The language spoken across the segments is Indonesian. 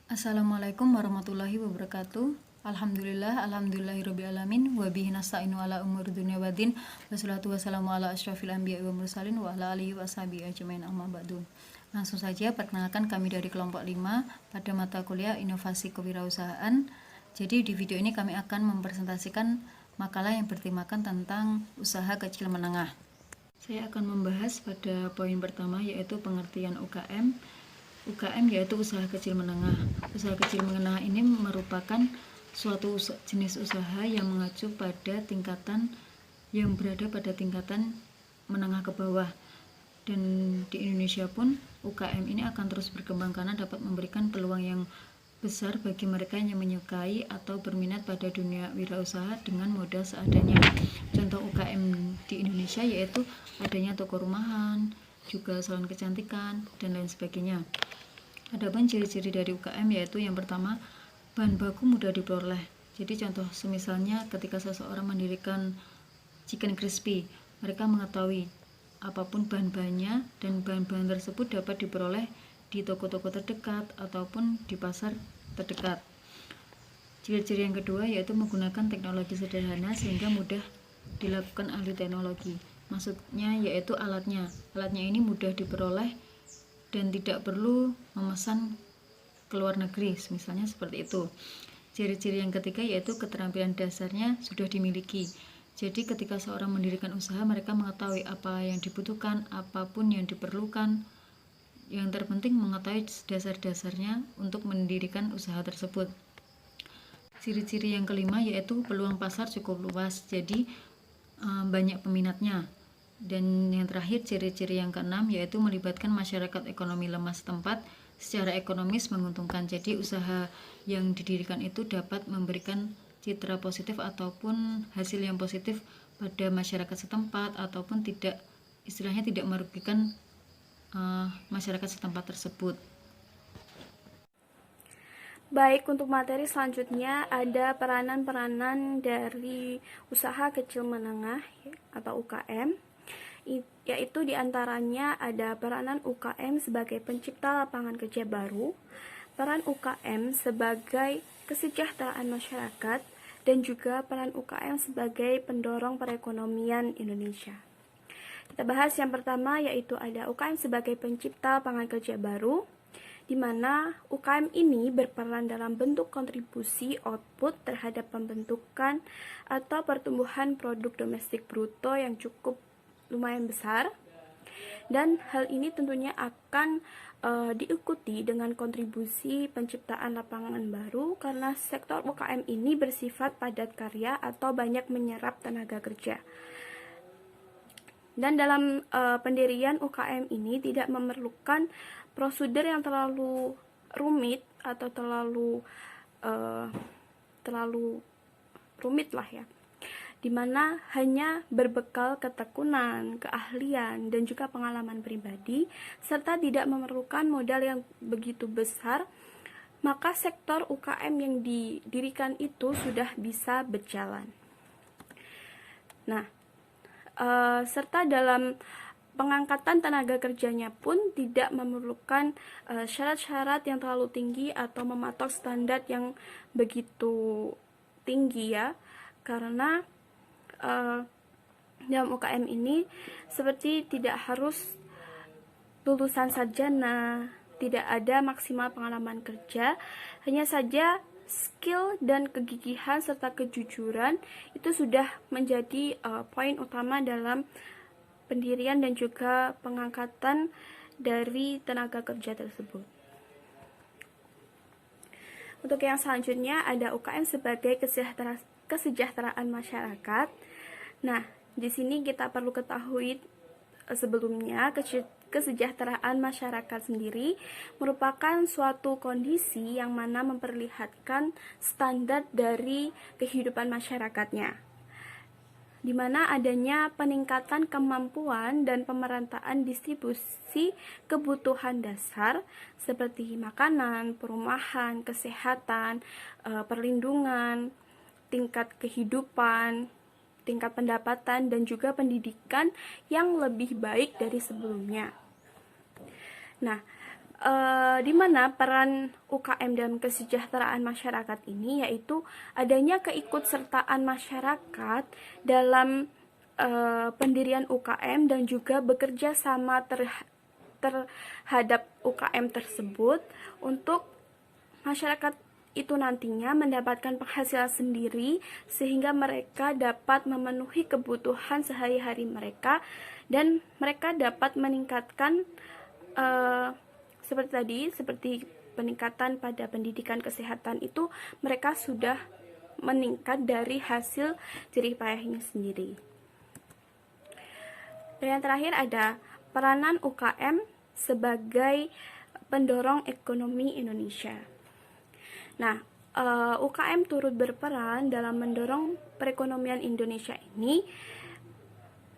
Assalamualaikum warahmatullahi wabarakatuh. Alhamdulillahirobbilalamin wa bihi nasta'inu ala umur dunya waddin wassalatu wassalamu ala asyrafil anbiya'i wa mursalin wa ala alihi washabihi ajmain amma ba'du. Langsung saja perkenalkan kami dari kelompok 5 pada mata kuliah Inovasi Kewirausahaan. Jadi di video ini kami akan mempresentasikan makalah yang bertemakan tentang usaha kecil menengah. Saya akan membahas pada poin pertama yaitu pengertian UKM. UKM yaitu usaha kecil menengah. Usaha kecil menengah ini merupakan suatu jenis usaha yang mengacu pada tingkatan yang berada pada tingkatan menengah ke bawah. Dan di Indonesia pun UKM ini akan terus berkembang karena dapat memberikan peluang yang besar bagi mereka yang menyukai atau berminat pada dunia wirausaha dengan modal seadanya. Contoh UKM di Indonesia yaitu adanya toko rumahan, juga salon kecantikan, dan lain sebagainya. Adapun ciri-ciri dari UKM yaitu yang pertama, bahan baku mudah diperoleh. Jadi contoh semisalnya ketika seseorang mendirikan chicken crispy, mereka mengetahui apapun bahan-bahannya dan bahan-bahan tersebut dapat diperoleh di toko-toko terdekat ataupun di pasar terdekat. Ciri-ciri yang kedua yaitu menggunakan teknologi sederhana sehingga mudah dilakukan ahli teknologi. Maksudnya yaitu alatnya. Alatnya ini mudah diperoleh dan tidak perlu memesan ke luar negeri, misalnya seperti itu. Ciri-ciri yang ketiga yaitu keterampilan dasarnya sudah dimiliki. Jadi ketika seorang mendirikan usaha, mereka mengetahui apa yang dibutuhkan, apapun yang diperlukan. Yang terpenting mengetahui dasar-dasarnya untuk mendirikan usaha tersebut. Ciri-ciri yang kelima yaitu peluang pasar cukup luas, jadi banyak peminatnya. Dan yang terakhir ciri-ciri yang keenam yaitu melibatkan masyarakat ekonomi lemah setempat secara ekonomis menguntungkan. Jadi usaha yang didirikan itu dapat memberikan citra positif ataupun hasil yang positif pada masyarakat setempat ataupun tidak, istilahnya tidak merugikan masyarakat setempat tersebut. Baik, untuk materi selanjutnya ada peranan-peranan dari usaha kecil menengah atau UKM, yaitu diantaranya ada peranan UKM sebagai pencipta lapangan kerja baru, peran UKM sebagai kesejahteraan masyarakat, dan juga peran UKM sebagai pendorong perekonomian Indonesia. Kita bahas yang pertama yaitu ada UKM sebagai pencipta lapangan kerja baru, di mana UKM ini berperan dalam bentuk kontribusi output terhadap pembentukan atau pertumbuhan produk domestik bruto yang cukup lumayan besar, dan hal ini tentunya akan diikuti dengan kontribusi penciptaan lapangan baru karena sektor UKM ini bersifat padat karya atau banyak menyerap tenaga kerja. Dan dalam pendirian UKM ini tidak memerlukan prosedur yang terlalu rumit atau terlalu rumit lah ya, dimana hanya berbekal ketekunan, keahlian, dan juga pengalaman pribadi, serta tidak memerlukan modal yang begitu besar, maka sektor UKM yang didirikan itu sudah bisa berjalan. Nah, serta dalam pengangkatan tenaga kerjanya pun tidak memerlukan syarat-syarat yang terlalu tinggi atau mematok standar yang begitu tinggi ya, karena dalam UKM ini seperti tidak harus lulusan sarjana, tidak ada maksimal pengalaman kerja, hanya saja skill dan kegigihan serta kejujuran itu sudah menjadi poin utama dalam pendirian dan juga pengangkatan dari tenaga kerja tersebut. Untuk yang selanjutnya ada UKM sebagai kesejahteraan masyarakat. Nah, di sini kita perlu ketahui sebelumnya kesejahteraan masyarakat sendiri merupakan suatu kondisi yang mana memperlihatkan standar dari kehidupan masyarakatnya, di mana adanya peningkatan kemampuan dan pemerataan distribusi kebutuhan dasar seperti makanan, perumahan, kesehatan, perlindungan, tingkat kehidupan, tingkat pendapatan, dan juga pendidikan yang lebih baik dari sebelumnya. Nah, di mana peran UKM dalam kesejahteraan masyarakat ini yaitu adanya keikutsertaan masyarakat dalam pendirian UKM dan juga bekerja sama terhadap UKM tersebut untuk masyarakat itu nantinya mendapatkan penghasilan sendiri sehingga mereka dapat memenuhi kebutuhan sehari-hari mereka dan mereka dapat meningkatkan seperti peningkatan pada pendidikan kesehatan itu mereka sudah meningkat dari hasil jerih payahnya sendiri. Dan yang terakhir ada peranan UKM sebagai pendorong ekonomi Indonesia. Nah, UKM turut berperan dalam mendorong perekonomian Indonesia ini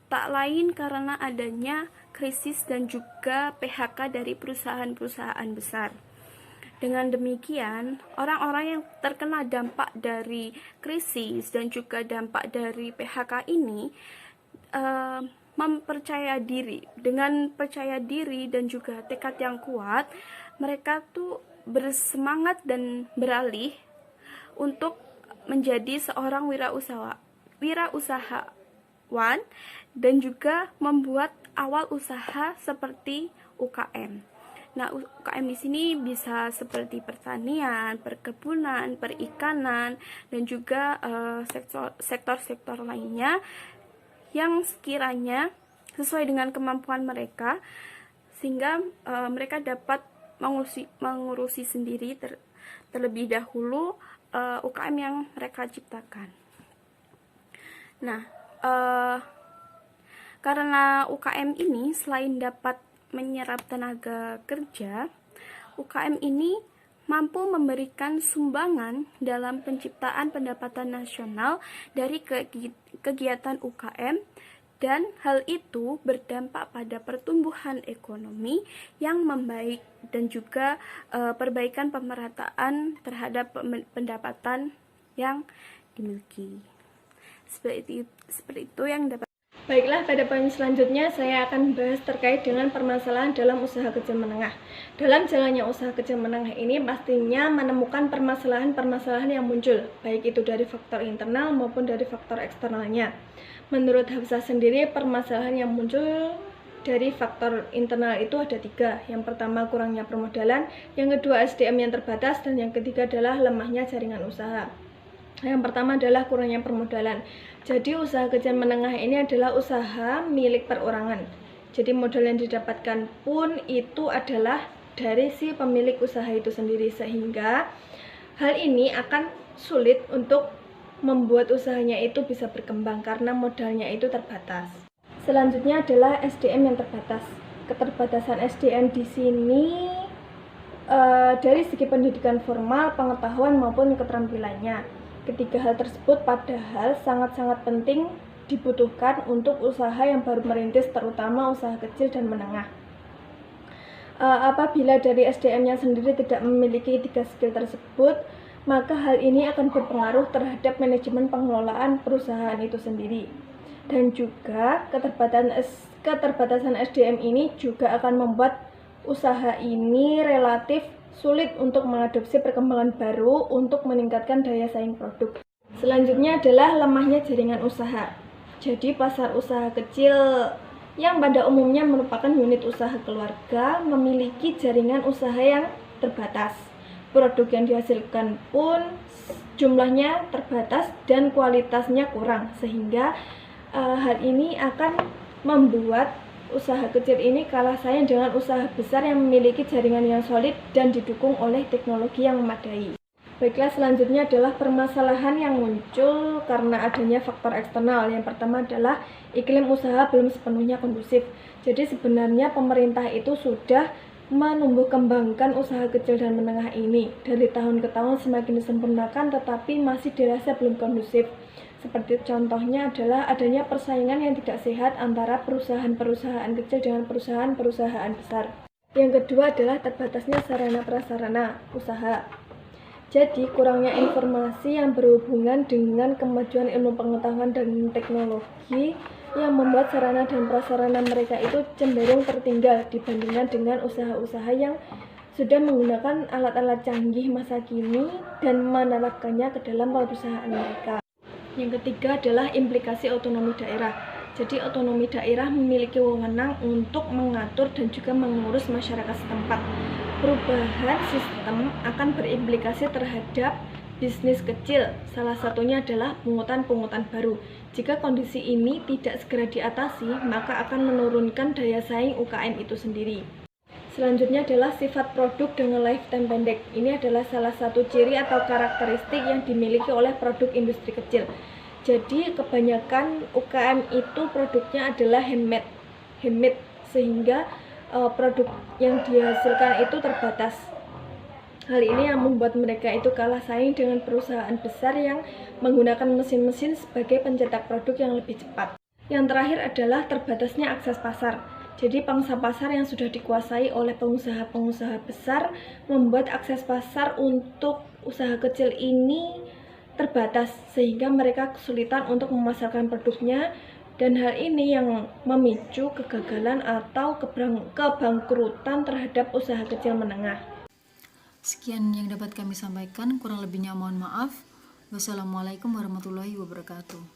tak lain karena adanya krisis dan juga PHK dari perusahaan-perusahaan besar. Dengan demikian, orang-orang yang terkena dampak dari krisis dan juga dampak dari PHK ini mempercaya diri. Dengan percaya diri dan juga tekad yang kuat, mereka tuh bersemangat dan beralih untuk menjadi seorang wirausahawan dan juga membuat awal usaha seperti UKM. Nah, UKM di sini bisa seperti pertanian, perkebunan, perikanan, dan juga sektor-sektor lainnya yang sekiranya sesuai dengan kemampuan mereka, sehingga mereka dapat mengurusi sendiri terlebih dahulu UKM yang mereka ciptakan. Nah, karena UKM ini selain dapat menyerap tenaga kerja, UKM ini mampu memberikan sumbangan dalam penciptaan pendapatan nasional dari kegiatan UKM, dan hal itu berdampak pada pertumbuhan ekonomi yang membaik dan juga perbaikan pemerataan terhadap pendapatan yang dimiliki. Seperti itu yang dapat. Baiklah, pada poin selanjutnya saya akan bahas terkait dengan permasalahan dalam usaha kecil menengah. Dalam jalannya usaha kecil menengah ini pastinya menemukan permasalahan-permasalahan yang muncul, baik itu dari faktor internal maupun dari faktor eksternalnya. Menurut Hafsah sendiri, permasalahan yang muncul dari faktor internal itu ada 3. Yang pertama, kurangnya permodalan, yang kedua SDM yang terbatas, dan yang ketiga adalah lemahnya jaringan usaha. Yang pertama adalah kurangnya permodalan. Jadi usaha kecil menengah ini adalah usaha milik perorangan. Jadi modal yang didapatkan pun itu adalah dari si pemilik usaha itu sendiri, sehingga hal ini akan sulit untuk membuat usahanya itu bisa berkembang karena modalnya itu terbatas. Selanjutnya adalah SDM yang terbatas. Keterbatasan SDM di sini dari segi pendidikan formal, pengetahuan maupun keterampilannya. Ketiga hal tersebut padahal sangat-sangat penting dibutuhkan untuk usaha yang baru merintis, terutama usaha kecil dan menengah. Apabila dari SDM-nya sendiri tidak memiliki 3 skill tersebut, maka hal ini akan berpengaruh terhadap manajemen pengelolaan perusahaan itu sendiri. Dan juga keterbatasan SDM ini juga akan membuat usaha ini relatif sulit untuk mengadopsi perkembangan baru untuk meningkatkan daya saing produk. Selanjutnya adalah lemahnya jaringan usaha. Jadi pasar usaha kecil yang pada umumnya merupakan unit usaha keluarga memiliki jaringan usaha yang terbatas. Produk yang dihasilkan pun jumlahnya terbatas dan kualitasnya kurang, sehingga hal ini akan membuat usaha kecil ini kalah saing dengan usaha besar yang memiliki jaringan yang solid dan didukung oleh teknologi yang memadai. Baiklah, selanjutnya adalah permasalahan yang muncul karena adanya faktor eksternal. Yang pertama adalah iklim usaha belum sepenuhnya kondusif. Jadi sebenarnya pemerintah itu sudah menumbuh kembangkan usaha kecil dan menengah ini. Dari tahun ke tahun semakin disempurnakan, tetapi masih dirasa belum kondusif. Seperti contohnya adalah adanya persaingan yang tidak sehat antara perusahaan-perusahaan kecil dengan perusahaan-perusahaan besar. Yang kedua adalah terbatasnya sarana prasarana usaha. Jadi kurangnya informasi yang berhubungan dengan kemajuan ilmu pengetahuan dan teknologi yang membuat sarana dan prasarana mereka itu cenderung tertinggal dibandingkan dengan usaha-usaha yang sudah menggunakan alat-alat canggih masa kini dan menerapkannya ke dalam perusahaan mereka. Yang ketiga adalah implikasi otonomi daerah. Jadi otonomi daerah memiliki wewenang untuk mengatur dan juga mengurus masyarakat setempat. Perubahan sistem akan berimplikasi terhadap bisnis kecil, salah satunya adalah pungutan-pungutan baru. Jika kondisi ini tidak segera diatasi, maka akan menurunkan daya saing UKM itu sendiri. Selanjutnya adalah sifat produk dengan lifetime pendek. Ini adalah salah satu ciri atau karakteristik yang dimiliki oleh produk industri kecil. Jadi kebanyakan UKM itu produknya adalah handmade sehingga produk yang dihasilkan itu terbatas. Hal ini yang membuat mereka itu kalah saing dengan perusahaan besar yang menggunakan mesin-mesin sebagai pencetak produk yang lebih cepat. Yang terakhir adalah terbatasnya akses pasar. Jadi pangsa pasar yang sudah dikuasai oleh pengusaha-pengusaha besar membuat akses pasar untuk usaha kecil ini terbatas sehingga mereka kesulitan untuk memasarkan produknya, dan hal ini yang memicu kegagalan atau kebangkrutan terhadap usaha kecil menengah. Sekian yang dapat kami sampaikan, kurang lebihnya mohon maaf. Wassalamualaikum warahmatullahi wabarakatuh.